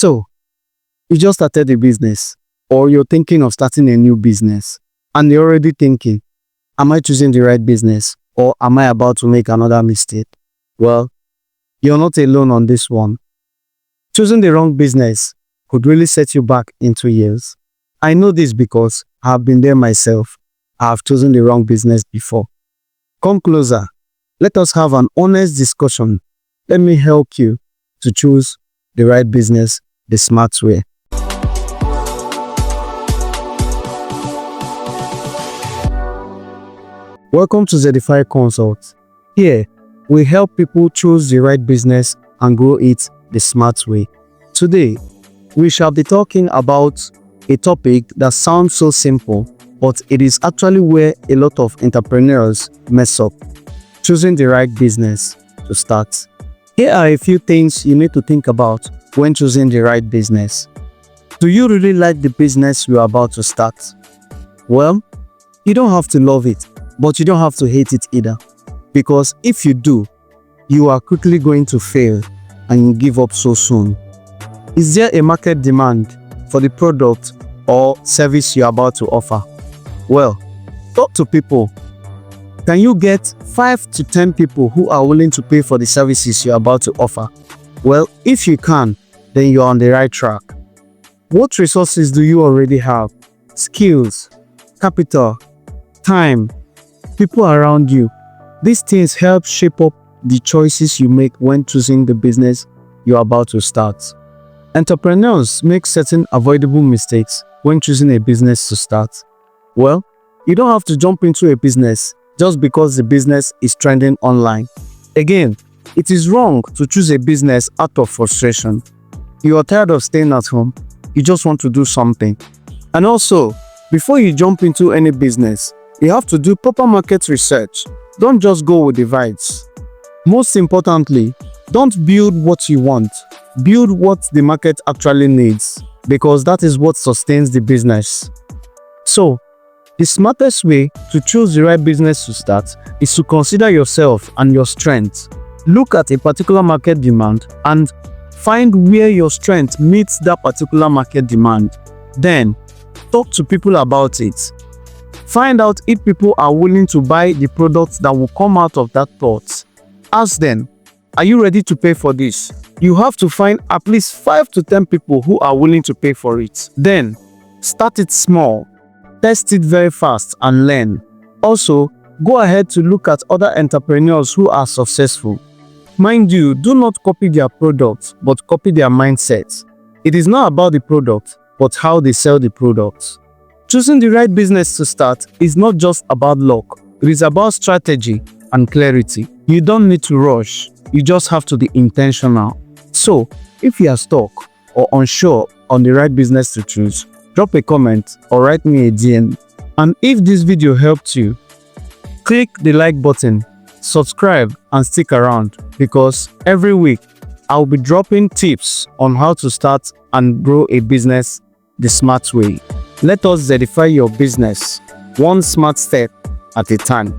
So, you just started a business, or you're thinking of starting a new business, and you're already thinking, am I choosing the right business, or am I about to make another mistake? Well, you're not alone on this one. Choosing the wrong business could really set you back in 2 years. I know this because I have been there myself. I have chosen the wrong business before. Come closer. Let us have an honest discussion. Let me help you to choose the right business the smart way. Welcome to Zedify Consult. Here, we help people choose the right business and grow it the smart way. Today, we shall be talking about a topic that sounds so simple, but it is actually where a lot of entrepreneurs mess up. Choosing the right business to start. Here are a few things you need to think about when choosing the right business. Do you really like the business you are about to start? Well, you don't have to love it, but you don't have to hate it either. Because if you do, you are quickly going to fail and give up so soon. Is there a market demand for the product or service you are about to offer? Well, talk to people. Can you get 5 to 10 people who are willing to pay for the services you're about to offer? Well, if you can, then you're on the right track. What resources do you already have? Skills, capital, time, people around you. These things help shape up the choices you make when choosing the business you're about to start. Entrepreneurs make certain avoidable mistakes when choosing a business to start. Well, you don't have to jump into a business just because the business is trending online. Again, it is wrong to choose a business out of frustration. You are tired of staying at home, you just want to do something. And also, before you jump into any business, you have to do proper market research. Don't just go with the vibes. Most importantly, don't build what you want. Build what the market actually needs, because that is what sustains the business. So, the smartest way to choose the right business to start is to consider yourself and your strengths. Look at a particular market demand and find where your strength meets that particular market demand. Then, talk to people about it. Find out if people are willing to buy the products that will come out of that thought. Ask them, are you ready to pay for this? You have to find at least 5 to 10 people who are willing to pay for it. Then, start it small. Test it very fast and learn. Also, go ahead to look at other entrepreneurs who are successful. Mind you, do not copy their products, but copy their mindset. It is not about the product, but how they sell the products. Choosing the right business to start is not just about luck. It is about strategy and clarity. You don't need to rush. You just have to be intentional. So, if you are stuck or unsure on the right business to choose, drop a comment or write me a DM. And if this video helped you, click the like button, subscribe and stick around, because every week I'll be dropping tips on how to start and grow a business the smart way. Let us Zedify your business, one smart step at a time.